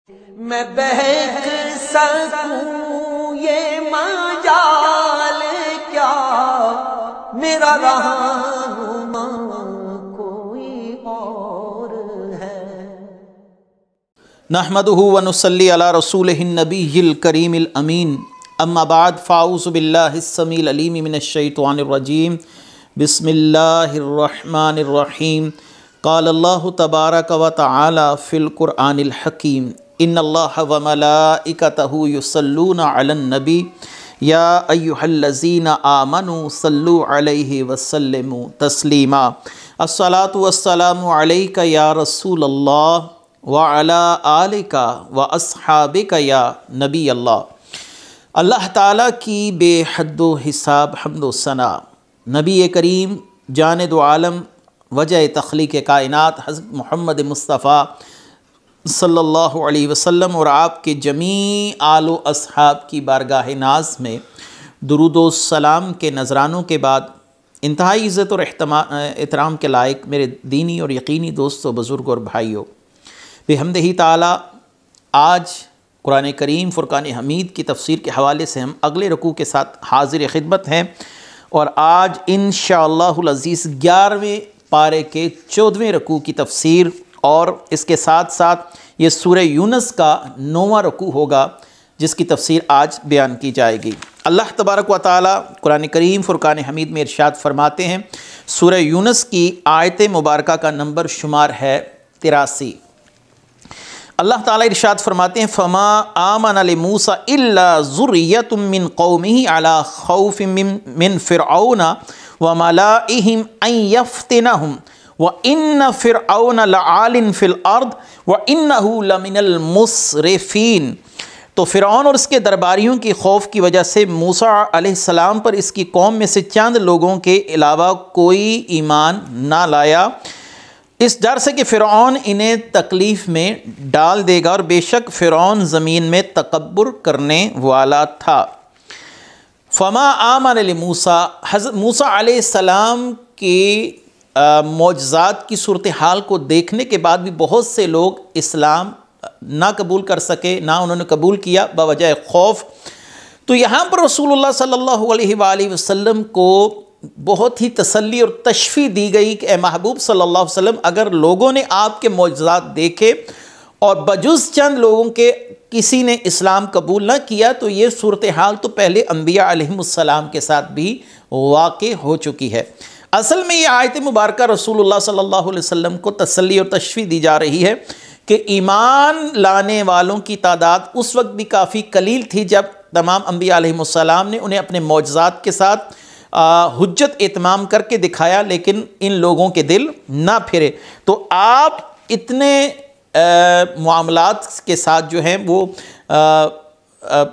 میں بہک سکوں یہ مجال کیا، میرا رہنما کوئی اور ہے۔ نحمدہ ونصلی علی رسولہ النبی الکریم الامین، اما بعد فاعوذ باللہ السمیع العلیم من الشیطان الرجیم، بسم اللہ الرحمن الرحیم۔ قال اللہ تبارک و تعالی فی القرآن الحکیم، ان اللہ وملائکتہ یصلون علی النبی یا ایہا الذین آمنوا صلوا علیہ وسلموا تسلیما۔ الصلاۃ والسلام علیک یا رسول اللہ وعلی آلک واصحابک یا نبی اللہ۔ اللہ تعالیٰ کی بے حد و حساب حمد و ثنا، نبی کریم جان دو عالم وجہ تخلیق کائنات حضرت محمد مصطفیٰ صلی اللہ علیہ وسلم اور آپ کے جمیع آل و اصحاب کی بارگاہ ناز میں درود و سلام کے نذرانوں کے بعد انتہائی عزت اور احترام کے لائق میرے دینی اور یقینی دوستوں، بزرگ اور بھائیوں، بحمدہ تعالیٰ آج قرآن کریم فرقان حمید کی تفسیر کے حوالے سے ہم اگلے رکوع کے ساتھ حاضر خدمت ہیں، اور آج انشاءاللہ العزیز 11ویں پارے کے 14ویں رکوع کی تفسیر، اور اس کے ساتھ ساتھ یہ سورہ یونس کا 9واں رکوع ہوگا جس کی تفسیر آج بیان کی جائے گی۔ اللہ تبارک و تعالی قرآن کریم فرقان حمید میں ارشاد فرماتے ہیں، سورہ یونس کی آیت مبارکہ کا نمبر شمار ہے 83۔ اللہ تعالیٰ ارشاد فرماتے ہیں، فما آمن لموسیٰ الا ذریۃ من قومہ علی خوف من فرعون وملائہم ان یفتنہم وَإِنَّ فِرْعَوْنَ لَعَالٍ فِي الْأَرْضِ وَإِنَّهُ لَمِنَ الْمُسْرِفِينَ۔ تو فرعون اور اس کے درباریوں کی خوف کی وجہ سے موسیٰ علیہ السلام پر اس کی قوم میں سے چند لوگوں کے علاوہ کوئی ایمان نہ لایا، اس ڈر سے کہ فرعون انہیں تکلیف میں ڈال دے گا، اور بے شک فرعون زمین میں تکبر کرنے والا تھا۔ فما آمن لموسیٰ، حضرت موسیٰ علیہ السلام کی معجزات کی صورتحال کو دیکھنے کے بعد بھی بہت سے لوگ اسلام نہ قبول کر سکے، نہ انہوں نے قبول کیا بوجہ خوف۔ تو یہاں پر رسول اللہ صلی اللہ علیہ وآلہ وسلم کو بہت ہی تسلی اور تشفیع دی گئی کہ اے محبوب صلی اللہ علیہ وسلم، اگر لوگوں نے آپ کے معجزات دیکھے اور بجز چند لوگوں کے کسی نے اسلام قبول نہ کیا، تو یہ صورتحال تو پہلے انبیاء علیہم السلام کے ساتھ بھی واقع ہو چکی ہے۔ اصل میں یہ آیت مبارکہ رسول اللہ صلی اللہ علیہ وسلم کو تسلی اور تشفیع دی جا رہی ہے کہ ایمان لانے والوں کی تعداد اس وقت بھی کافی قلیل تھی جب تمام انبیاء علیہم السلام نے انہیں اپنے معجزات کے ساتھ حجت اتمام کر کے دکھایا، لیکن ان لوگوں کے دل نہ پھرے۔ تو آپ اتنے معاملات کے ساتھ جو ہیں وہ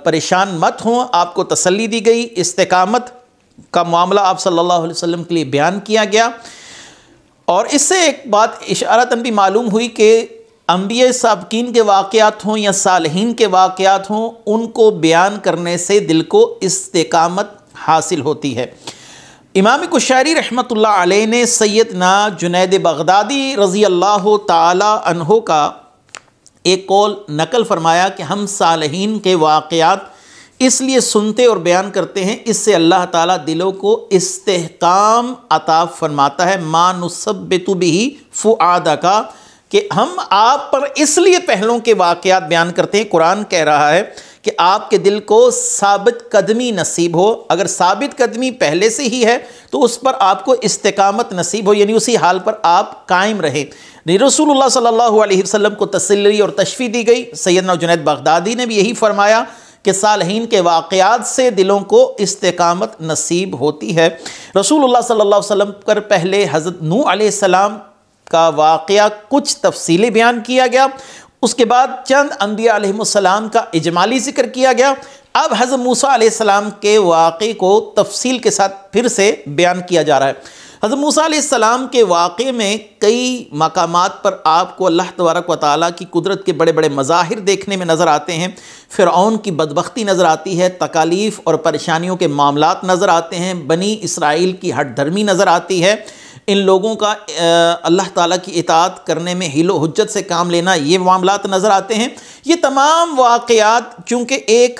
پریشان مت ہوں، آپ کو تسلی دی گئی، استقامت کا معاملہ آپ صلی اللہ علیہ وسلم کے لیے بیان کیا گیا۔ اور اس سے ایک بات اشارتاً بھی معلوم ہوئی کہ انبیاء سابقین کے واقعات ہوں یا صالحین کے واقعات ہوں، ان کو بیان کرنے سے دل کو استقامت حاصل ہوتی ہے۔ امام کشیری رحمۃ اللہ علیہ نے سیدنا جنید بغدادی رضی اللہ تعالی عنہ کا ایک قول نقل فرمایا کہ ہم صالحین کے واقعات اس لیے سنتے اور بیان کرتے ہیں، اس سے اللہ تعالیٰ دلوں کو استحکام عطا فرماتا ہے، ما نثبت بہ فؤادک، کہ ہم آپ پر اس لیے پہلوں کے واقعات بیان کرتے ہیں۔ قرآن کہہ رہا ہے کہ آپ کے دل کو ثابت قدمی نصیب ہو، اگر ثابت قدمی پہلے سے ہی ہے تو اس پر آپ کو استقامت نصیب ہو، یعنی اسی حال پر آپ قائم رہیں۔ رسول اللہ صلی اللہ علیہ وسلم کو تسلی اور تشفیع دی گئی۔ سیدنا جنید بغدادی نے بھی یہی فرمایا کہ صالحین کے واقعات سے دلوں کو استقامت نصیب ہوتی ہے۔ رسول اللہ صلی اللہ علیہ وسلم پر پہلے حضرت نوح علیہ السلام کا واقعہ کچھ تفصیلی بیان کیا گیا، اس کے بعد چند انبیاء علیہ السلام کا اجمالی ذکر کیا گیا۔ اب حضرت موسیٰ علیہ السلام کے واقعے کو تفصیل کے ساتھ پھر سے بیان کیا جا رہا ہے۔ حضرت موسیٰ علیہ السلام کے واقعے میں کئی مقامات پر آپ کو اللہ تبارک و تعالیٰ کی قدرت کے بڑے بڑے مظاہر دیکھنے میں نظر آتے ہیں۔ فرعون کی بدبختی نظر آتی ہے، تکالیف اور پریشانیوں کے معاملات نظر آتے ہیں، بنی اسرائیل کی ہٹ دھرمی نظر آتی ہے، ان لوگوں کا اللہ تعالیٰ کی اطاعت کرنے میں حیل و حجت سے کام لینا، یہ معاملات نظر آتے ہیں۔ یہ تمام واقعات چونکہ ایک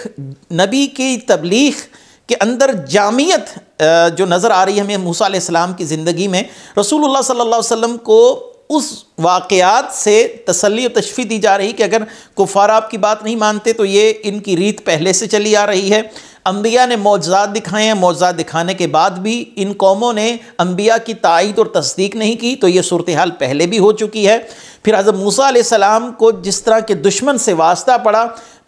نبی کی تبلیغ کے اندر جامعیت جو نظر آ رہی ہے ہمیں موسیٰ علیہ السلام کی زندگی میں، رسول اللہ صلی اللہ علیہ وسلم کو اس واقعات سے تسلی و تشفی دی جا رہی کہ اگر کفار آپ کی بات نہیں مانتے تو یہ ان کی ریت پہلے سے چلی آ رہی ہے۔ انبیاء نے معجزات دکھائے ہیں، معجزات دکھانے کے بعد بھی ان قوموں نے انبیاء کی تائید اور تصدیق نہیں کی، تو یہ صورتحال پہلے بھی ہو چکی ہے۔ پھر حضرت موسیٰ علیہ السلام کو جس طرح کے دشمن سے واسطہ پڑا،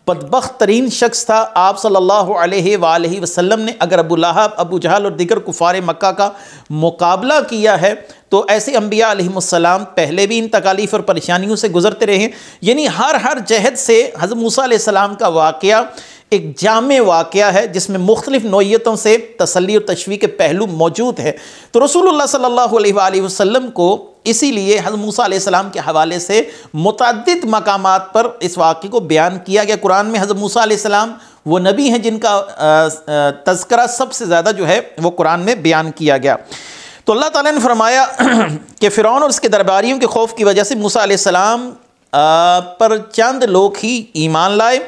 بدبخت ترین شخص تھا آپ صلی اللہ علیہ وآلہ وسلم نے، اگر ابو لہب، ابو جہل اور دیگر کفار مکہ کا مقابلہ کیا ہے تو ایسے انبیاء علیہم السلام پہلے بھی ان تکالیف اور پریشانیوں سے گزرتے رہے ہیں۔ یعنی ہر جہد سے حضرت موسیٰ علیہ السلام کا واقعہ ایک جامع واقعہ ہے جس میں مختلف نوعیتوں سے تسلی اور تشویق کے پہلو موجود ہے۔ تو رسول اللہ صلی اللہ علیہ وآلہ وسلم کو اسی لیے حضرت موسیٰ علیہ السلام کے حوالے سے متعدد مقامات پر اس واقعے کو بیان کیا گیا۔ قرآن میں حضرت موسیٰ علیہ السلام وہ نبی ہیں جن کا تذکرہ سب سے زیادہ جو ہے وہ قرآن میں بیان کیا گیا۔ تو اللہ تعالیٰ نے فرمایا کہ فرعون اور اس کے درباریوں کے خوف کی وجہ سے موسیٰ علیہ السلام پر چند لوگ ہی ایمان لائے،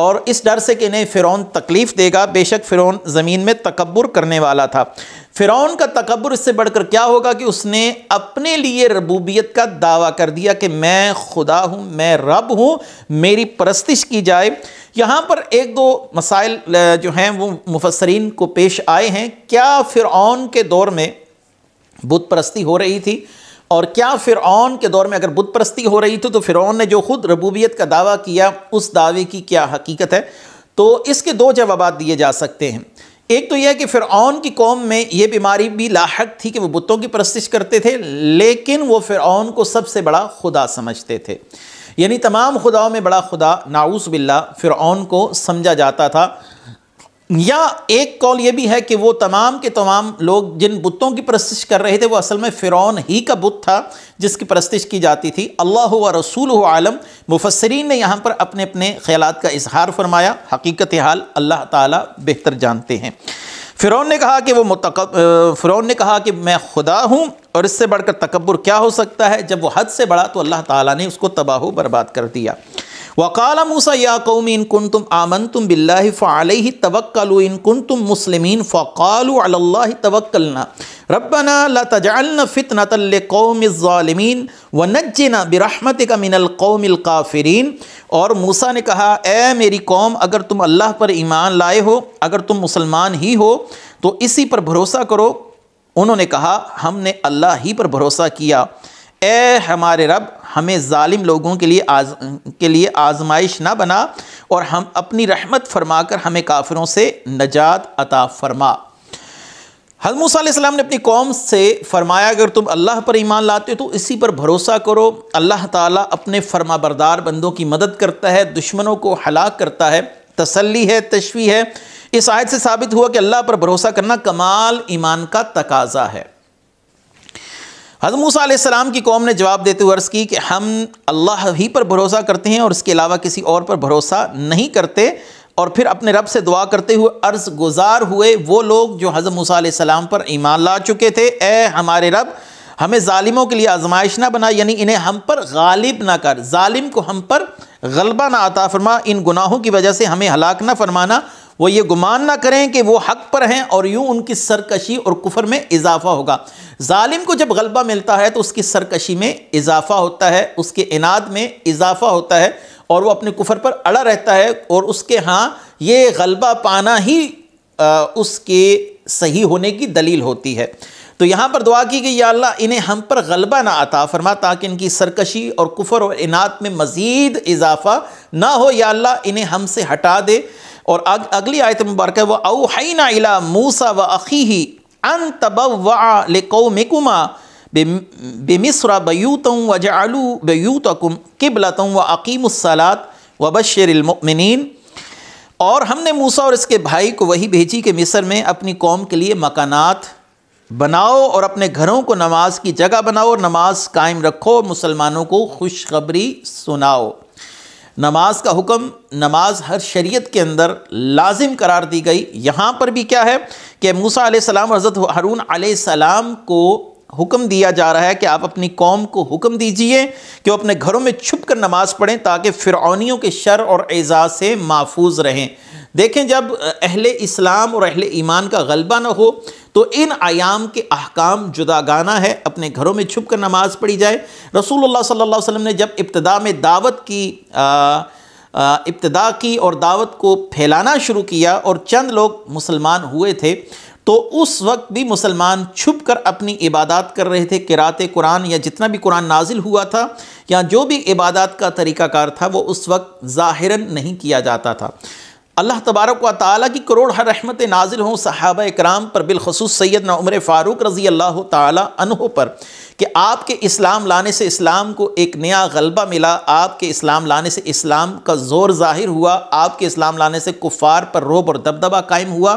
اور اس ڈر سے کہ انہیں فرعون تکلیف دے گا۔ بے شک فرعون زمین میں تکبر کرنے والا تھا۔ فرعون کا تکبر اس سے بڑھ کر کیا ہوگا کہ اس نے اپنے لیے ربوبیت کا دعویٰ کر دیا کہ میں خدا ہوں، میں رب ہوں، میری پرستش کی جائے۔ یہاں پر ایک دو مسائل جو ہیں وہ مفسرین کو پیش آئے ہیں۔ کیا فرعون کے دور میں بت پرستی ہو رہی تھی؟ اور کیا فرعون کے دور میں اگر بت پرستی ہو رہی تھی تو فرعون نے جو خود ربوبیت کا دعویٰ کیا اس دعوے کی کیا حقیقت ہے؟ تو اس کے دو جوابات دیے جا سکتے ہیں۔ ایک تو یہ ہے کہ فرعون کی قوم میں یہ بیماری بھی لاحق تھی کہ وہ بتوں کی پرستش کرتے تھے، لیکن وہ فرعون کو سب سے بڑا خدا سمجھتے تھے۔ یعنی تمام خداؤں میں بڑا خدا نعوذ باللہ فرعون کو سمجھا جاتا تھا۔ یا ایک قول یہ بھی ہے کہ وہ تمام کے تمام لوگ جن بتوں کی پرستش کر رہے تھے وہ اصل میں فرعون ہی کا بت تھا جس کی پرستش کی جاتی تھی۔ اللہ و رسولہ عالم، مفسرین نے یہاں پر اپنے اپنے خیالات کا اظہار فرمایا، حقیقت حال اللہ تعالیٰ بہتر جانتے ہیں۔ فرعون نے کہا کہ میں خدا ہوں، اور اس سے بڑھ کر تکبر کیا ہو سکتا ہے؟ جب وہ حد سے بڑھا تو اللہ تعالیٰ نے اس کو تباہ و برباد کر دیا۔ وقال موسیٰ یا قوم ان کنتم آمنتم باللہ فعلیہ توکلوا ان کنتم مسلمین فقالوا علی اللہ توکلنا ربنا لا تجعلنا فتنة لقوم الظالمین ونجنا برحمتک من القوم الکافرین۔ اور موسیٰ نے کہا اے میری قوم، اگر تم اللہ پر ایمان لائے ہو، اگر تم مسلمان ہی ہو تو اسی پر بھروسہ کرو۔ انہوں نے کہا ہم نے اللہ ہی پر بھروسہ کیا۔ اے ہمارے رب، ہمیں ظالم لوگوں کے لیے آزمائش نہ بنا، اور ہم اپنی رحمت فرما کر ہمیں کافروں سے نجات عطا فرما۔ حضرت موسیٰ علیہ السلام نے اپنی قوم سے فرمایا اگر تم اللہ پر ایمان لاتے ہو تو اسی پر بھروسہ کرو۔ اللہ تعالیٰ اپنے فرما بردار بندوں کی مدد کرتا ہے، دشمنوں کو ہلاک کرتا ہے۔ تسلی ہے، تشفیع ہے۔ اس آیت سے ثابت ہوا کہ اللہ پر بھروسہ کرنا کمال ایمان کا تقاضا ہے۔ حضرت موسیٰ علیہ السلام کی قوم نے جواب دیتے ہوئے عرض کی کہ ہم اللہ ہی پر بھروسہ کرتے ہیں اور اس کے علاوہ کسی اور پر بھروسہ نہیں کرتے۔ اور پھر اپنے رب سے دعا کرتے ہوئے عرض گزار ہوئے وہ لوگ جو حضرت موسیٰ علیہ السلام پر ایمان لا چکے تھے، اے ہمارے رب، ہمیں ظالموں کے لیے آزمائش نہ بنا، یعنی انہیں ہم پر غالب نہ کر، ظالم کو ہم پر غلبہ نہ عطا فرما، ان گناہوں کی وجہ سے ہمیں ہلاک نہ فرمانا۔ وہ یہ گمان نہ کریں کہ وہ حق پر ہیں اور یوں ان کی سرکشی اور کفر میں اضافہ ہوگا۔ ظالم کو جب غلبہ ملتا ہے تو اس کی سرکشی میں اضافہ ہوتا ہے، اس کے عناد میں اضافہ ہوتا ہے، اور وہ اپنے کفر پر اڑا رہتا ہے، اور اس کے ہاں یہ غلبہ پانا ہی اس کے صحیح ہونے کی دلیل ہوتی ہے۔ تو یہاں پر دعا کی کہ یا اللہ انہیں ہم پر غلبہ نہ عطا فرما تاکہ ان کی سرکشی اور کفر اور عناد میں مزید اضافہ نہ ہو، یا اللہ انہیں ہم سے ہٹا دے۔ اور اگلی آیت مبارکہ ہے وَأَوْحَيْنَا إِلَىٰ مُوسَىٰ وَأَخِيهِ أَن تَبَوَّعَ لِقَوْمِكُمَا بِمِصْرَ بَيُوتًا وَاجْعَلُوا بَيُوتَكُمْ قِبْلَةً وَأَقِيمُوا الصَّلَاةَ وَبَشِّرِ الْمُؤْمِنِينَ۔ اور ہم نے موسیٰ اور اس کے بھائی کو وہی بھیجی کہ مصر میں اپنی قوم کے لیے مکانات بناؤ اور اپنے گھروں کو نماز کی جگہ بناؤ اور نماز قائم رکھو، مسلمانوں کو خوشخبری سناؤ۔ نماز کا حکم، نماز ہر شریعت کے اندر لازم قرار دی گئی۔ یہاں پر بھی کیا ہے کہ موسیٰ علیہ السلام اور حضرت ہارون علیہ السلام کو حکم دیا جا رہا ہے کہ آپ اپنی قوم کو حکم دیجئے کہ وہ اپنے گھروں میں چھپ کر نماز پڑھیں تاکہ فرعونیوں کے شر اور ایذا سے محفوظ رہیں۔ دیکھیں، جب اہل اسلام اور اہل ایمان کا غلبہ نہ ہو تو ان ایام کے احکام جداگانہ ہے، اپنے گھروں میں چھپ کر نماز پڑھی جائے۔ رسول اللہ صلی اللہ علیہ وسلم نے جب ابتدا میں دعوت کی اور دعوت کو پھیلانا شروع کیا اور چند لوگ مسلمان ہوئے تھے تو اس وقت بھی مسلمان چھپ کر اپنی عبادات کر رہے تھے۔ قرأت قرآن یا جتنا بھی قرآن نازل ہوا تھا یا جو بھی عبادات کا طریقہ کار تھا وہ اس وقت ظاہراً نہیں کیا جاتا تھا۔ اللہ تبارک و تعالیٰ کی کروڑ رحمتیں نازل ہوں صحابہ اکرام پر، بالخصوص سیدنا عمر فاروق رضی اللہ تعالیٰ عنہ پر، کہ آپ کے اسلام لانے سے اسلام کو ایک نیا غلبہ ملا، آپ کے اسلام لانے سے اسلام کا زور ظاہر ہوا، آپ کے اسلام لانے سے کفار پر رعب اور دبدبہ قائم ہوا،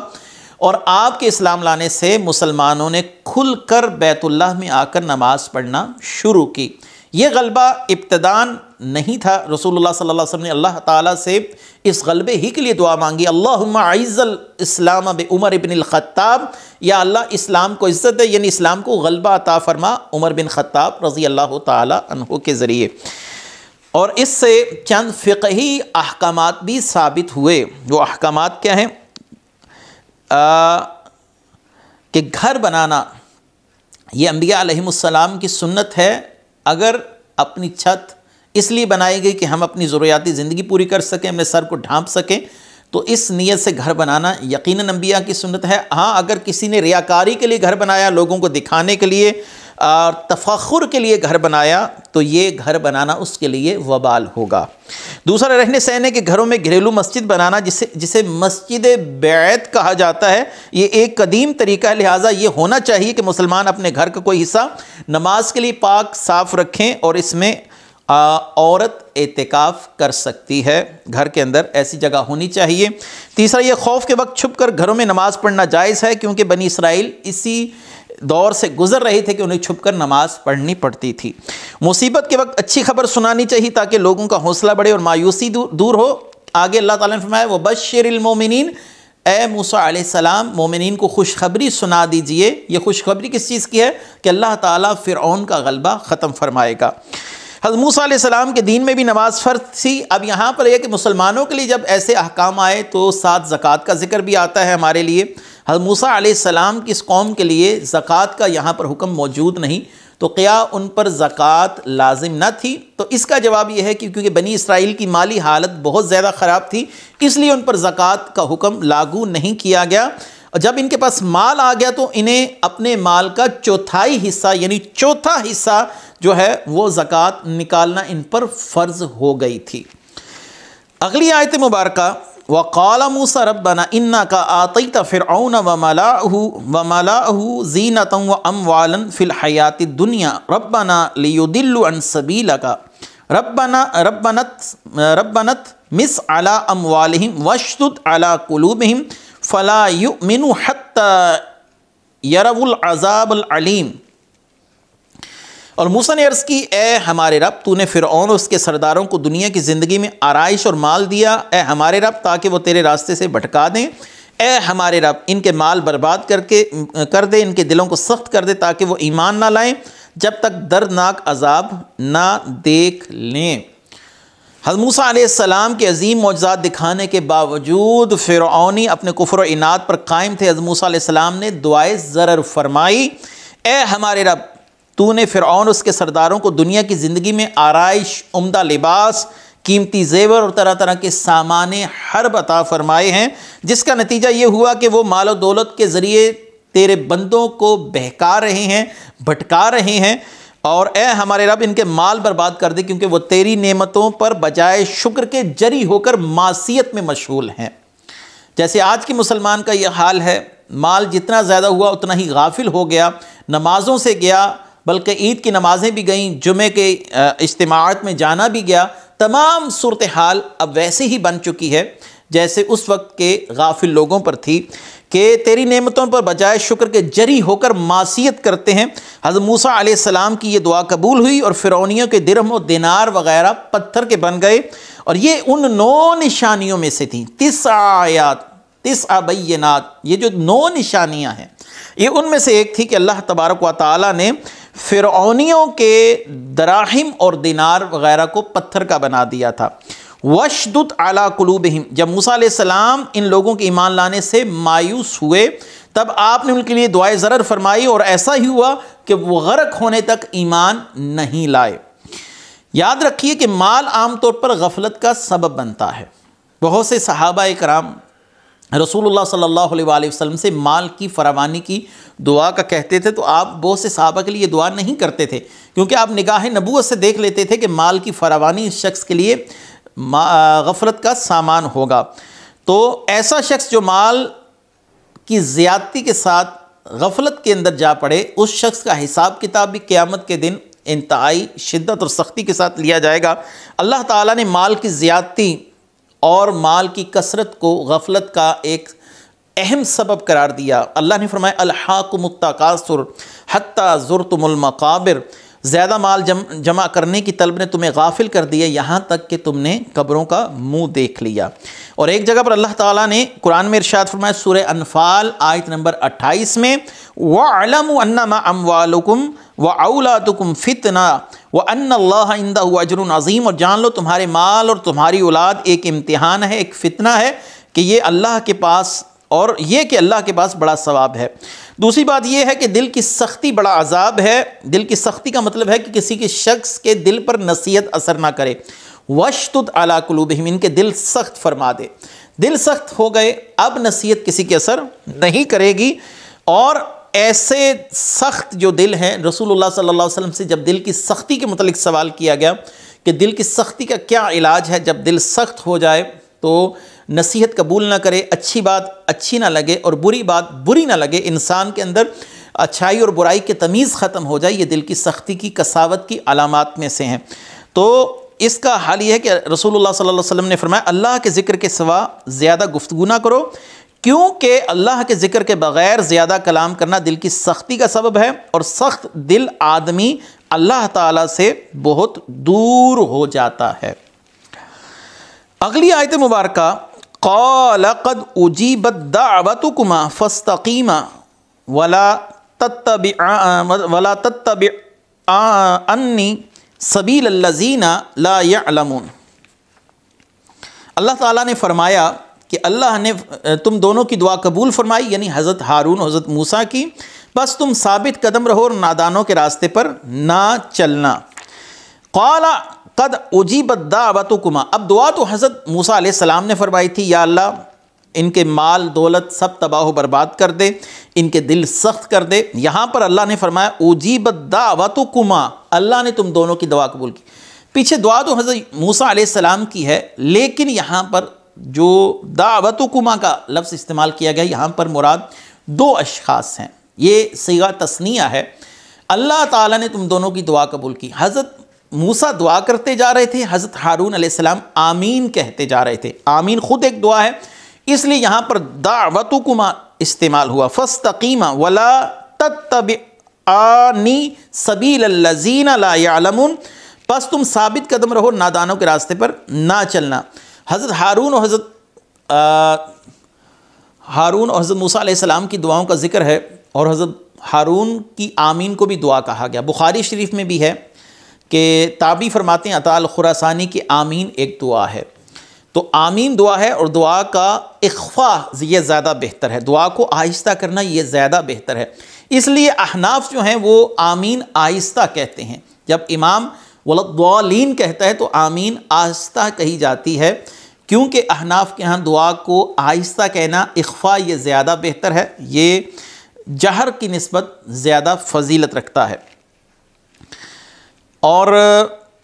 اور آپ کے اسلام لانے سے مسلمانوں نے کھل کر بیت اللہ میں آ کر نماز پڑھنا شروع کی۔ یہ غلبہ ابتدان نہیں تھا۔ رسول اللہ صلی اللہ علیہ وسلم نے اللہ تعالیٰ سے اس غلبے ہی کے لیے دعا مانگی، اللہم اعز الاسلام بعمر بن الخطاب، یا اللہ اسلام کو عزت دے، یعنی اسلام کو غلبہ عطا فرما عمر بن خطاب رضی اللہ تعالیٰ عنہ کے ذریعے۔ اور اس سے چند فقہی احکامات بھی ثابت ہوئے۔ وہ احکامات کیا ہیں؟ کہ گھر بنانا یہ انبیاء علیہم السلام کی سنت ہے۔ اگر اپنی چھت اس لیے بنائی گئی کہ ہم اپنی ضروریاتی زندگی پوری کر سکیں، اپنے سر کو ڈھانپ سکیں، تو اس نیت سے گھر بنانا یقیناً انبیاء کی سنت ہے۔ ہاں، اگر کسی نے ریاکاری کے لیے گھر بنایا، لوگوں کو دکھانے کے لیے اور تفخر کے لیے گھر بنایا، تو یہ گھر بنانا اس کے لیے وبال ہوگا۔ دوسرا، رہنے سہنے کے گھروں میں گھریلو مسجد بنانا، جسے مسجد بیت کہا جاتا ہے، یہ ایک قدیم طریقہ ہے، لہٰذا یہ ہونا چاہیے کہ مسلمان اپنے گھر کا کوئی حصہ نماز کے لیے پاک صاف رکھیں، اور اس میں عورت اعتکاف کر سکتی ہے، گھر کے اندر ایسی جگہ ہونی چاہیے۔ تیسرا، یہ خوف کے وقت چھپ کر گھروں میں نماز پڑھنا جائز ہے، کیونکہ بنی اسرائیل اسی دور سے گزر رہے تھے کہ انہیں چھپ کر نماز پڑھنی پڑتی تھی۔ مصیبت کے وقت اچھی خبر سنانی چاہیے تاکہ لوگوں کا حوصلہ بڑھے اور مایوسی دور ہو۔ آگے اللہ تعالیٰ نے فرمایا وَبَشِّرِ الْمُؤْمِنِينَ، اے موسیٰ علیہ السلام مومنین کو خوشخبری سنا دیجئے۔ یہ خوشخبری کس چیز کی ہے؟ کہ اللہ تعالیٰ فرعون کا غلبہ ختم فرمائے گا۔ حضرت موسیٰ علیہ السلام کے دین میں بھی نماز فرض تھی۔ اب یہاں پر یہ کہ مسلمانوں کے لیے جب ایسے احکام آئے تو ساتھ زکوٰۃ کا ذکر بھی آتا ہے ہمارے لیے۔ حضرت موسیٰ علیہ السلام کی اس قوم کے لیے زکوٰۃ کا یہاں پر حکم موجود نہیں، تو کیا ان پر زکوٰۃ لازم نہ تھی؟ تو اس کا جواب یہ ہے کہ کیونکہ بنی اسرائیل کی مالی حالت بہت زیادہ خراب تھی، اس لیے ان پر زکوٰۃ کا حکم لاگو نہیں کیا گیا۔ اور جب ان کے پاس مال آ گیا تو انہیں اپنے مال کا چوتھائی حصہ، یعنی چوتھا حصہ جو ہے وہ زکوٰۃ نکالنا ان پر فرض ہو گئی تھی۔ اگلی آیت مبارکہ وَقَالَ مُوسَى رَبَّنَا إِنَّكَ آتَيْتَ فِرْعَوْنَ وَمَلَأَهُ زِينَةً وَأَمْوَالًا فِي الْحَيَاةِ الدُّنْيَا رَبَّنَا لِيُضِلُّوا عَنْ سَبِيلِكَ رَبَّنَا اطْمِسْ عَلَىٰ أَمْوَالِهِمْ وَاشْدُدْ عَلَىٰ قُلُوبِهِمْ فَلَا يُؤْمِنُوا حَتَّىٰ يَرَوُا الْعَذَابَ الْعَلِيمَ۔ اور موسیٰ نے عرض کی، اے ہمارے رب، تو نے فرعون اور اس کے سرداروں کو دنیا کی زندگی میں آرائش اور مال دیا، اے ہمارے رب، تاکہ وہ تیرے راستے سے بھٹکا دیں۔ اے ہمارے رب، ان کے مال برباد کر دے، ان کے دلوں کو سخت کر دے تاکہ وہ ایمان نہ لائیں جب تک دردناک عذاب نہ دیکھ لیں۔ حضرت موسیٰ علیہ السلام کے عظیم معجزات دکھانے کے باوجود فرعونی اپنے کفر و عناد پر قائم تھے۔ حضرت موسیٰ علیہ السلام نے دعائے ضرر فرمائی، اے ہمارے رب، تو نے فرعون اس کے سرداروں کو دنیا کی زندگی میں آرائش، عمدہ لباس، قیمتی زیور اور طرح طرح کے سامان حرب عطا فرمائے ہیں، جس کا نتیجہ یہ ہوا کہ وہ مال و دولت کے ذریعے تیرے بندوں کو بہکا رہے ہیں، بھٹکا رہے ہیں، اور اے ہمارے رب ان کے مال برباد کر دے، کیونکہ وہ تیری نعمتوں پر بجائے شکر کے جری ہو کر معصیت میں مشغول ہیں۔ جیسے آج کے مسلمان کا یہ حال ہے، مال جتنا زیادہ ہوا اتنا ہی غافل ہو گیا، نمازوں سے گیا، بلکہ عید کی نمازیں بھی گئیں، جمعے کے اجتماعات میں جانا بھی گیا۔ تمام صورتحال اب ویسے ہی بن چکی ہے جیسے اس وقت کے غافل لوگوں پر تھی کہ تیری نعمتوں پر بجائے شکر کے جری ہو کر معصیت کرتے ہیں۔ حضرت موسیٰ علیہ السلام کی یہ دعا قبول ہوئی اور فرعونیوں کے درہم و دینار وغیرہ پتھر کے بن گئے، اور یہ ان 9 نشانیوں میں سے تھیں، 9 آیات، 9 بینات، یہ جو 9 نشانیاں ہیں یہ ان میں سے ایک تھی کہ اللہ تبارک و تعالیٰ نے فرعونیوں کے دراہم اور دینار وغیرہ کو پتھر کا بنا دیا تھا۔ وَشْدُدْ عَلَىٰ قُلُوبِهِمْ، جب موسیٰ علیہ السلام ان لوگوں کے ایمان لانے سے مایوس ہوئے تب آپ نے ان کے لیے دعائے ضرر فرمائی، اور ایسا ہی ہوا کہ وہ غرق ہونے تک ایمان نہیں لائے۔ یاد رکھیے کہ مال عام طور پر غفلت کا سبب بنتا ہے۔ بہت سے صحابہ کرام رسول اللہ صلی اللہ علیہ وآلہ وسلم سے مال کی فراوانی کی دعا کا کہتے تھے، تو آپ بہت سے صحابہ کے لیے یہ دعا نہیں کرتے تھے، کیونکہ آپ نگاہ نبوت سے دیکھ لیتے تھے کہ مال کی فراوانی اس شخص کے لیے غفلت کا سامان ہوگا۔ تو ایسا شخص جو مال کی زیادتی کے ساتھ غفلت کے اندر جا پڑے، اس شخص کا حساب کتاب بھی قیامت کے دن انتہائی شدت اور سختی کے ساتھ لیا جائے گا۔ اللہ تعالیٰ نے مال کی زیادتی اور مال کی کثرت کو غفلت کا ایک اہم سبب قرار دیا۔ اللہ نے فرمایا الحاکم التکاثر حتی زرتم المقابر، زیادہ مال جمع کرنے کی طلب نے تمہیں غافل کر دیا یہاں تک کہ تم نے قبروں کا منہ دیکھ لیا۔ اور ایک جگہ پر اللہ تعالیٰ نے قرآن میں ارشاد فرمایا سورہ انفال آیت نمبر 28 میں وَاعْلَمُوا أَنَّمَا أَمْوَالُكُمْ وَأَوْلَادُكُمْ فِتْنَةٌ وَأَنَّ اللَّهَ عِندَهُ أَجْرٌ عَظِيمٌ، اور جان لو تمہارے مال اور تمہاری اولاد ایک امتحان ہے، ایک فتنہ ہے کہ یہ اللہ کے پاس، اور یہ کہ اللہ کے پاس بڑا ثواب ہے۔ دوسری بات یہ ہے کہ دل کی سختی بڑا عذاب ہے۔ دل کی سختی کا مطلب ہے کہ کسی کے شخص کے دل پر نصیحت اثر نہ کرے۔ وَشْتُدْ عَلَىٰ قُلُوبِهِمْ، ان کے دل سخت فرما دے۔ دل سخت ہو گئے، اب نصیحت کسی کے اثر نہیں کرے گی۔ اور ایسے سخت جو دل ہیں، رسول اللہ صلی اللہ علیہ وسلم سے جب دل کی سختی کے متعلق سوال کیا گیا کہ دل کی سختی کا کیا علاج ہے، جب دل سخت ہو جائے تو نصیحت قبول نہ کرے، اچھی بات اچھی نہ لگے اور بری بات بری نہ لگے، انسان کے اندر اچھائی اور برائی کی تمیز ختم ہو جائے، یہ دل کی سختی کی کساوت کی علامات میں سے ہیں۔ تو اس کا حال یہ ہے کہ رسول اللہ صلی اللہ علیہ وسلم نے فرمایا اللہ کے ذکر کے سوا زیادہ گفتگو نہ کرو، کیونکہ اللہ کے ذکر کے بغیر زیادہ کلام کرنا دل کی سختی کا سبب ہے، اور سخت دل آدمی اللہ تعالیٰ سے بہت دور ہو جاتا ہے۔ اگلی آیت مبارکہ قال قد اجیبت دعوتکما فاستقیما ولا تتبعانی سبیل الذین لا یعلمون۔ اللہ تعالیٰ نے فرمایا کہ اللہ نے تم دونوں کی دعا قبول فرمائی، یعنی حضرت ہارون اور حضرت موسیٰ کی، بس تم ثابت قدم رہو اور نادانوں کے راستے پر نہ چلنا۔ قال قد اجیبت دعوتکما، اب دعا تو حضرت موسیٰ علیہ السلام نے فرمائی تھی، یا اللہ ان کے مال دولت سب تباہ و برباد کر دے، ان کے دل سخت کر دے۔ یہاں پر اللہ نے فرمایا اجیبت دعوتکما، اللہ نے تم دونوں کی دعا قبول کی۔ پیچھے دعا تو حضرت موسیٰ علیہ السلام کی ہے، لیکن یہاں پر جو دعوتکما کا لفظ استعمال کیا گیا، یہاں پر مراد دو اشخاص ہیں، یہ صیغہ تثنیہ ہے۔ اللہ تعالیٰ نے تم دونوں کی دعا قبول کی۔ حضرت موسیٰ دعا کرتے جا رہے تھے، حضرت ہارون علیہ السلام آمین کہتے جا رہے تھے۔ آمین خود ایک دعا ہے، اس لیے یہاں پر دعوتکما استعمال ہوا۔ فاستقیما ولا تتبعانی سبیل الذین لا یعلمون، پس تم ثابت قدم رہو، نادانوں کے راستے پر نہ چلنا۔ حضرت ہارون اور حضرت موسیٰ علیہ السلام کی دعاؤں کا ذکر ہے، اور حضرت ہارون کی آمین کو بھی دعا کہا گیا۔ بخاری شریف میں بھی ہے کہ تابعی فرماتے ہیں عطاء الخراسانی کی آمین ایک دعا ہے۔ تو آمین دعا ہے، اور دعا کا اخفا یہ زیادہ بہتر ہے، دعا کو آہستہ کرنا یہ زیادہ بہتر ہے۔ اس لیے احناف جو ہیں وہ آمین آہستہ کہتے ہیں، جب امام ولضالین کہتا ہے تو آمین آہستہ کہی جاتی ہے، کیونکہ احناف کے ہاں دعا کو آہستہ کہنا اخفا یہ زیادہ بہتر ہے، یہ جہر کی نسبت زیادہ فضیلت رکھتا ہے۔ اور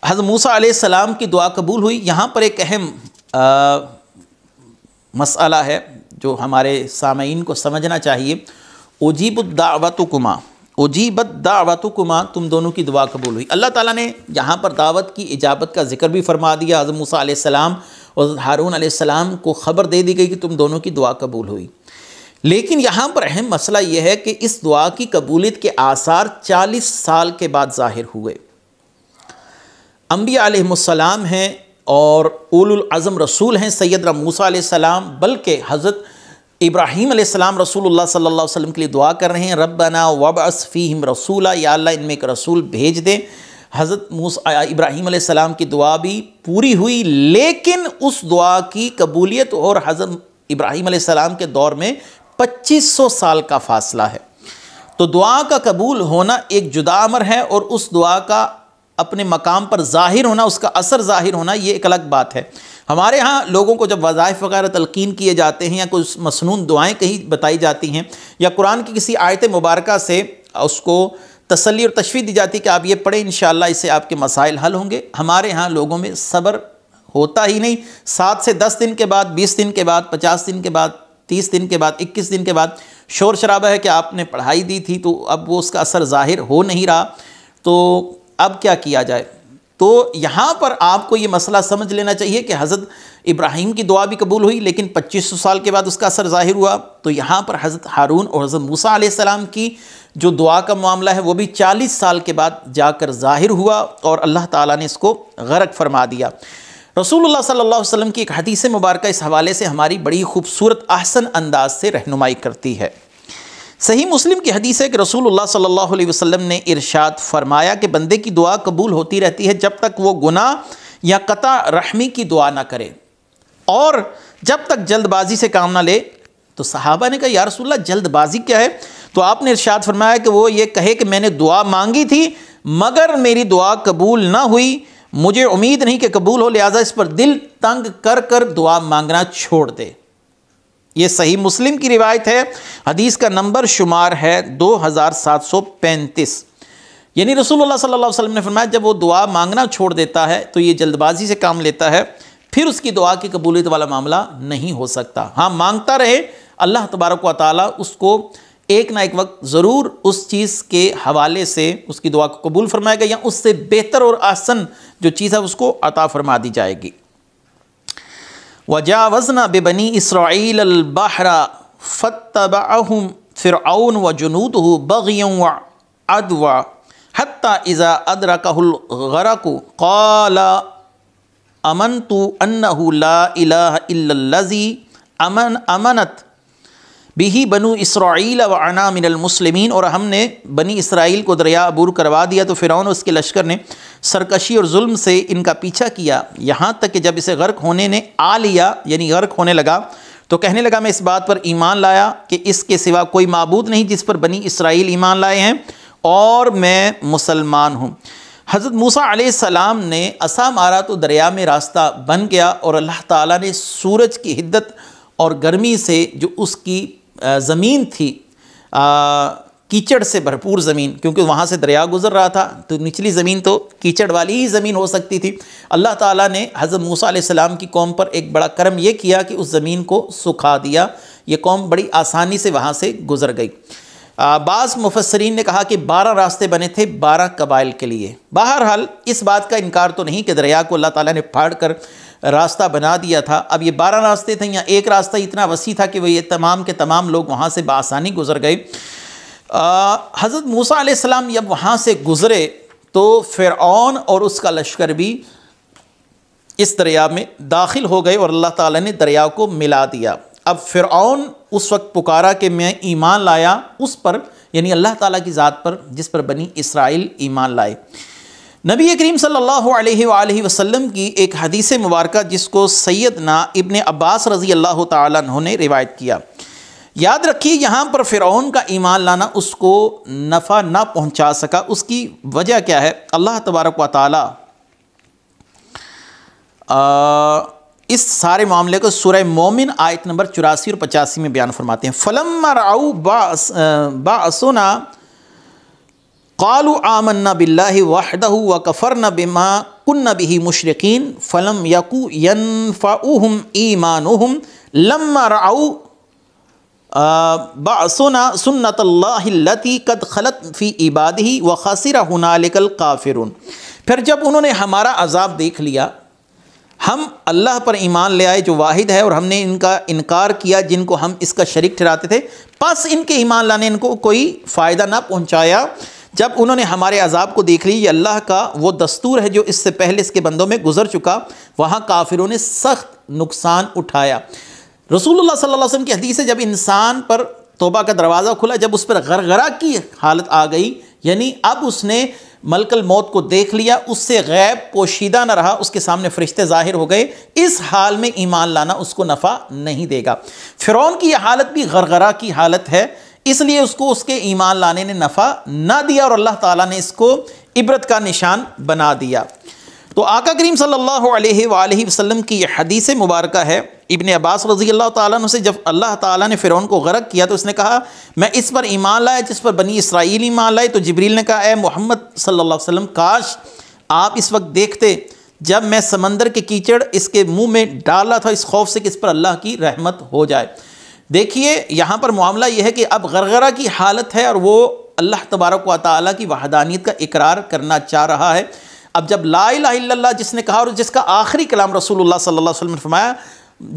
حضرت موسیٰ علیہ السلام کی دعا قبول ہوئی۔ یہاں پر ایک اہم مسئلہ ہے جو ہمارے سامعین کو سمجھنا چاہیے۔ اجیبت دعوتکما، اجیبت دعوتکما، تم دونوں کی دعا قبول ہوئی۔ اللہ تعالیٰ نے یہاں پر دعوت کی اجابت کا ذکر بھی فرما دیا۔ حضرت موسیٰ علیہ السلام اور حضرت ہارون علیہ السلام کو خبر دے دی گئی کہ تم دونوں کی دعا قبول ہوئی۔ لیکن یہاں پر اہم مسئلہ یہ ہے کہ اس دعا کی قبولیت کے آثار 40 سال کے بعد ظاہر ہوئے۔ انبیاء علیہ السلام ہیں اور اولو العزم رسول ہیں سیدنا موسیٰ علیہ السلام، بلکہ حضرت ابراہیم علیہ السلام رسول اللہ صلی اللہ علیہ وسلم کے لیے دعا کر رہے ہیں، ربنا وابعث فیہم رسولا، یا اللہ ان میں ایک رسول بھیج دے۔ حضرت ابراہیم علیہ السلام کی دعا بھی پوری ہوئی، لیکن اس دعا کی قبولیت اور حضرت ابراہیم علیہ السلام کے دور میں 2500 سال کا فاصلہ ہے۔ تو دعا کا قبول ہونا ایک جدا امر ہے، اور اس دعا کا اپنے مقام پر ظاہر ہونا، اس کا اثر ظاہر ہونا، یہ ایک الگ بات ہے۔ ہمارے ہاں لوگوں کو جب وظائف وغیرہ تلقین کیے جاتے ہیں، یا کوئی مسنون دعائیں کہیں بتائی جاتی ہیں، یا قرآن کی کسی آیت مبارکہ سے اس کو تسلی اور تشفیع دی جاتی ہے کہ آپ یہ پڑھیں انشاءاللہ اس سے آپ کے مسائل حل ہوں گے، ہمارے ہاں لوگوں میں صبر ہوتا ہی نہیں۔ 7 سے 10 دن کے بعد، 20 دن کے بعد، 50 دن کے بعد، 30 دن کے بعد، 21 دن کے بعد شور شرابہ ہے کہ آپ نے پڑھائی دی تھی تو اب وہ اس کا اثر ظاہر ہو نہیں رہا، تو اب کیا کیا جائے؟ تو یہاں پر آپ کو یہ مسئلہ سمجھ لینا چاہیے کہ حضرت ابراہیم کی دعا بھی قبول ہوئی، لیکن 2500 سال کے بعد اس کا اثر ظاہر ہوا۔ تو یہاں پر حضرت ہارون اور حضرت موسیٰ علیہ السلام کی جو دعا کا معاملہ ہے وہ بھی 40 سال کے بعد جا کر ظاہر ہوا، اور اللہ تعالیٰ نے اس کو غرق فرما دیا۔ رسول اللہ صلی اللہ علیہ وسلم کی ایک حدیث مبارکہ اس حوالے سے ہماری بڑی خوبصورت احسن انداز سے رہنمائی کرتی ہے۔ صحیح مسلم کی حدیث ہے کہ رسول اللہ صلی اللہ علیہ وسلم نے ارشاد فرمایا کہ بندے کی دعا قبول ہوتی رہتی ہے جب تک وہ گناہ یا قطع رحمی کی دعا نہ کرے، اور جب تک جلد بازی سے کام نہ لے۔ تو صحابہ نے کہا یا رسول اللہ جلد بازی کیا ہے؟ تو آپ نے ارشاد فرمایا کہ وہ یہ کہے کہ میں نے دعا مانگی تھی مگر میری دعا قبول نہ ہوئی، مجھے امید نہیں کہ قبول ہو، لہٰذا اس پر دل تنگ کر کر دعا مانگنا چھوڑ دے۔ یہ صحیح مسلم کی روایت ہے، حدیث کا نمبر شمار ہے 2735۔ یعنی رسول اللہ صلی اللہ علیہ وسلم نے فرمایا جب وہ دعا مانگنا چھوڑ دیتا ہے تو یہ جلد بازی سے کام لیتا ہے، پھر اس کی دعا کی قبولیت والا معاملہ نہیں ہو سکتا۔ ہاں مانگتا رہے، اللہ تبارک و تعالیٰ اس کو ایک نہ ایک وقت ضرور اس چیز کے حوالے سے اس کی دعا کو قبول فرمائے گا، یا اس سے بہتر اور احسن جو چیز ہے اس کو عطا فرما دی جائے گی۔ وَجَاوَزْنَا بِبَنِي إِسْرَائِيلَ الْبَحْرَ فَاتَّبَعَهُمْ فِرْعَوْنُ وَجُنُودُهُ بَغْيًا وَعَدْوًا حَتَّى إِذَا أَدْرَكَهُ الْغَرَقُ قَالَ آمَنْتُ أَنَّهُ لَا إِلَهَ إِلَّا الَّذِي آمَنَتْ بِهِ بَنُو إِسْرَائِيلَ وَأَنَا مِنَ الْمُسْلِمِينَ۔ اور ہم نے بنی اسرائیل کو دریا عبور کروا دیا تو فرعون اور اس کے لشکر نے سرکشی اور ظلم سے ان کا پیچھا کیا، یہاں تک کہ جب اسے غرق ہونے نے آ لیا، یعنی غرق ہونے لگا، تو کہنے لگا میں اس بات پر ایمان لایا کہ اس کے سوا کوئی معبود نہیں جس پر بنی اسرائیل ایمان لائے ہیں، اور میں مسلمان ہوں۔ حضرت موسیٰ علیہ السلام نے عصا مارا تو دریا میں راستہ بن گیا، اور اللہ تعالیٰ نے سورج کی حدت اور گرمی سے جو اس کی زمین تھی، کیچڑ سے بھرپور زمین، کیونکہ وہاں سے دریا گزر رہا تھا تو نچلی زمین تو کیچڑ والی ہی زمین ہو سکتی تھی، اللہ تعالیٰ نے حضرت موسیٰ علیہ السلام کی قوم پر ایک بڑا کرم یہ کیا کہ اس زمین کو سکھا دیا، یہ قوم بڑی آسانی سے وہاں سے گزر گئی۔ بعض مفسرین نے کہا کہ 12 راستے بنے تھے 12 قبائل کے لیے۔ بہرحال اس بات کا انکار تو نہیں کہ دریا کو اللہ تعالیٰ نے پھاڑ کر راستہ بنا دیا تھا، اب یہ 12 راستے تھے یا ایک راستہ اتنا وسیع تھا کہ وہ یہ تمام کے تمام لوگ وہاں سے بآسانی گزر گئے۔ حضرت موسیٰ علیہ السلام جب وہاں سے گزرے تو فرعون اور اس کا لشکر بھی اس دریا میں داخل ہو گئے، اور اللہ تعالیٰ نے دریا کو ملا دیا۔ اب فرعون اس وقت پکارا کہ میں ایمان لایا اس پر، یعنی اللہ تعالیٰ کی ذات پر جس پر بنی اسرائیل ایمان لائے۔ نبی کریم صلی اللہ علیہ وآلہ وسلم کی ایک حدیث مبارکہ جس کو سیدنا ابن عباس رضی اللہ تعالیٰ عنہ نے روایت کیا، یاد رکھیے یہاں پر فرعون کا ایمان لانا اس کو نفع نہ پہنچا سکا۔ اس کی وجہ کیا ہے؟ اللہ تبارک و تعالیٰ اس سارے معاملے کو سورہ مومن آیت نمبر 84 اور 85 میں بیان فرماتے ہیں۔ فَلَمَّا رَأَوْا بَأْسَنَا قَالُوا آمَنَّا بِاللَّهِ وَحْدَهُ وَكَفَرْنَا بِمَا كُنَّا بِهِ مُشْرِكِينَ فَلَمْ يَكُ يَنْفَعُهُمْ إِيمَانُهُمْ لَمَّا رَأَوْا بَأْسَنَا سُنَّةَ اللَّهِ الَّتِي قَدْ خَلَتْ فِي عِبَادِهِ وَخَسِرَ هُنَالِكَ الْكَافِرُونَ۔ پھر جب انہوں نے ہمارا عذاب دیکھ لیا، ہم اللہ پر ایمان لے آئے جو واحد ہے، اور ہم نے ان کا انکار کیا جن کو ہم اس کا شریک ٹھہراتے تھے، پس ان کے ایمان لانے ان کو کوئی فائدہ نہ پہنچایا۔ جب انہوں نے ہمارے عذاب کو دیکھ لی، یہ اللہ کا وہ دستور ہے جو اس سے پہلے اس کے بندوں میں گزر چکا، وہاں کافروں نے سخت نقصان اٹھایا۔ رسول اللہ صلی اللہ علیہ وسلم کی حدیث ہے، جب انسان پر توبہ کا دروازہ کھلا، جب اس پر غرغرہ کی حالت آ گئی، یعنی اب اس نے ملک الموت کو دیکھ لیا، اس سے غیب پوشیدہ نہ رہا، اس کے سامنے فرشتے ظاہر ہو گئے، اس حال میں ایمان لانا اس کو نفع نہیں دے گا۔ فرعون کی یہ حالت بھی غرغرہ کی حالت ہے، اس لیے اس کو اس کے ایمان لانے نے نفع نہ دیا، اور اللہ تعالیٰ نے اس کو عبرت کا نشان بنا دیا۔ تو آقا کریم صلی اللہ علیہ وآلہ وسلم کی یہ حدیث مبارکہ ہے۔ ابن عباس رضی اللہ تعالیٰ عنہ سے جب اللہ تعالیٰ نے فرعون کو غرق کیا تو اس نے کہا میں اس پر ایمان لایا جس پر بنی اسرائیل ایمان لائے، تو جبریل نے کہا اے محمد صلی اللہ علیہ وسلم کاش آپ اس وقت دیکھتے جب میں سمندر کے کیچڑ اس کے منہ میں ڈالا تھا، اس خوف سے کہ اس پر اللہ کی رحمت ہو جائے۔ دیکھیے یہاں پر معاملہ یہ ہے کہ اب غرغرہ کی حالت ہے اور وہ اللہ تبارک و تعالیٰ کی وحدانیت کا اقرار کرنا چاہ رہا ہے۔ اب جب لا الہ الا اللہ جس نے کہا، اور جس کا آخری کلام رسول اللہ صلی اللہ علیہ وسلم نے فرمایا،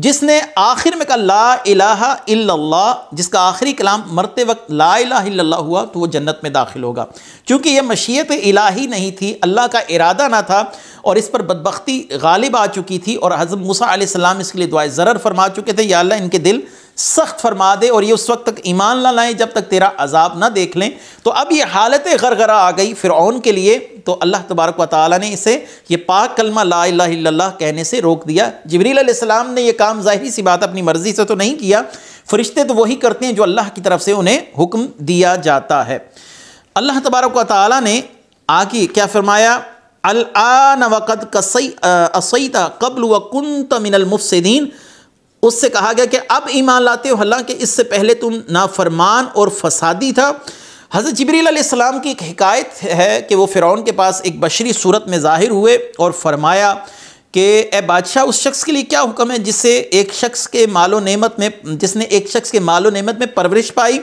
جس نے آخر میں کہا لا الہ الا اللہ، جس کا آخری کلام مرتے وقت لا الہ الا اللہ ہوا، تو وہ جنت میں داخل ہوگا، کیونکہ یہ مشیت الہی نہیں تھی، اللہ کا ارادہ نہ تھا، اور اس پر بدبختی غالب آ چکی تھی، اور حضرت موسیٰ علیہ السلام اس کے لیے دعائے ضرر فرما چکے تھے، یا اللہ ان کے دل سخت فرما دے اور یہ اس وقت تک ایمان نہ لائیں جب تک تیرا عذاب نہ دیکھ لیں۔ تو اب یہ حالت غرغرہ آ گئی فرعون کے لیے، تو اللہ تبارک و تعالیٰ نے اسے یہ پاک کلمہ لا الہ الا اللہ کہنے سے روک دیا۔ جبریل علیہ السلام نے یہ کام ظاہری سی بات اپنی مرضی سے تو نہیں کیا، فرشتے تو وہی کرتے ہیں جو اللہ کی طرف سے انہیں حکم دیا جاتا ہے۔ اللہ تبارک و تعالیٰ نے آگے کیا فرمایا، الآن وقد عصیت قبل وکنت من المفسدین، اس سے کہا گیا کہ اب ایمان لاتے ہو حالانکہ اس سے پہلے تم نافرمان اور فسادی تھا۔ حضرت جبریل علیہ السلام کی ایک حکایت ہے کہ وہ فرعون کے پاس ایک بشری صورت میں ظاہر ہوئے اور فرمایا کہ اے بادشاہ اس شخص کے لیے کیا حکم ہے جس نے ایک شخص کے مال و نعمت میں پرورش پائی،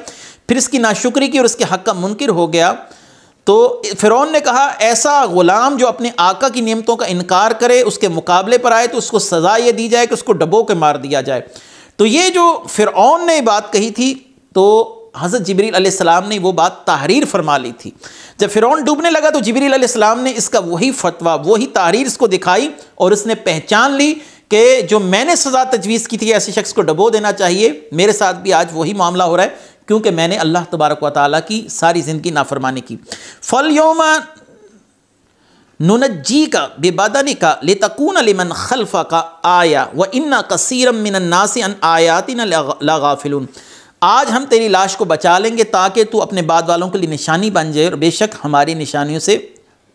پھر اس کی ناشکری کی اور اس کے حق کا منکر ہو گیا۔ تو فرعون نے کہا ایسا غلام جو اپنے آقا کی نعمتوں کا انکار کرے، اس کے مقابلے پر آئے تو اس کو سزا یہ دی جائے کہ اس کو ڈبو کے مار دیا جائے۔ تو یہ جو فرعون نے بات کہی تھی تو حضرت جبریل علیہ السلام نے وہ بات تحریر فرما لی تھی۔ جب فرعون ڈوبنے لگا تو جبریل علیہ السلام نے اس کا وہی فتویٰ، وہی تحریر اس کو دکھائی، اور اس نے پہچان لی کہ جو میں نے سزا تجویز کی تھی ایسے شخص کو ڈبو دینا چاہیے، میرے ساتھ بھی آج وہی معاملہ ہو رہا ہے، کیونکہ میں نے اللہ تبارک و تعالیٰ کی ساری زندگی نافرمانی کی۔ فَالْيَوْمَ نُنَجِّيكَ بِبَدَنِكَ لِتَكُونَ لِمَنْ خَلْفَكَ آیَةً وَإِنَّ كَثِيرًا مِّنَ النَّاسِ عَنْ آیَاتِنَا لَغَافِلُونَ، آج ہم تیری لاش کو بچا لیں گے تاکہ تو اپنے بعد والوں کے لیے نشانی بن جائے، اور بے شک ہماری نشانیوں سے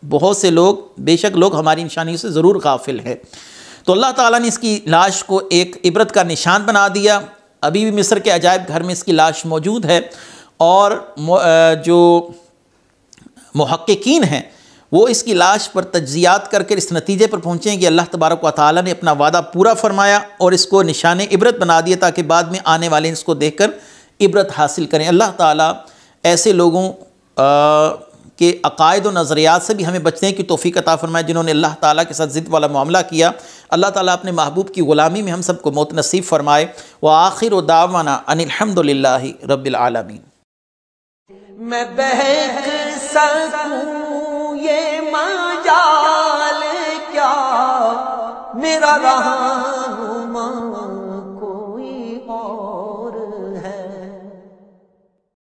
بہت سے لوگ، بے شک لوگ ہماری نشانیوں سے ضرور غافل ہیں۔ تو اللہ تعالیٰ نے اس کی لاش کو ایک عبرت کا نشان بنا دیا۔ ابھی بھی مصر کے عجائب گھر میں اس کی لاش موجود ہے، اور جو محققین ہیں وہ اس کی لاش پر تجزیات کر کے اس نتیجے پر پہنچے ہیں کہ اللہ تبارک و تعالیٰ نے اپنا وعدہ پورا فرمایا اور اس کو نشان عبرت بنا دیا تاکہ بعد میں آنے والے اس کو دیکھ کر عبرت حاصل کریں۔ اللہ تعالیٰ ایسے لوگوں کے عقائد و نظریات سے بھی ہمیں بچنے کی توفیق عطا فرمائے جنہوں نے اللہ تعالیٰ کے ساتھ ضد والا معاملہ کیا۔ اللہ تعالیٰ اپنے محبوب کی غلامی میں ہم سب کو موت نصیب فرمائے۔ وآخر دعوانا ان الحمد للہ رب العالمین۔ میں بہک سکوں یہ مجال کیا میرا رہا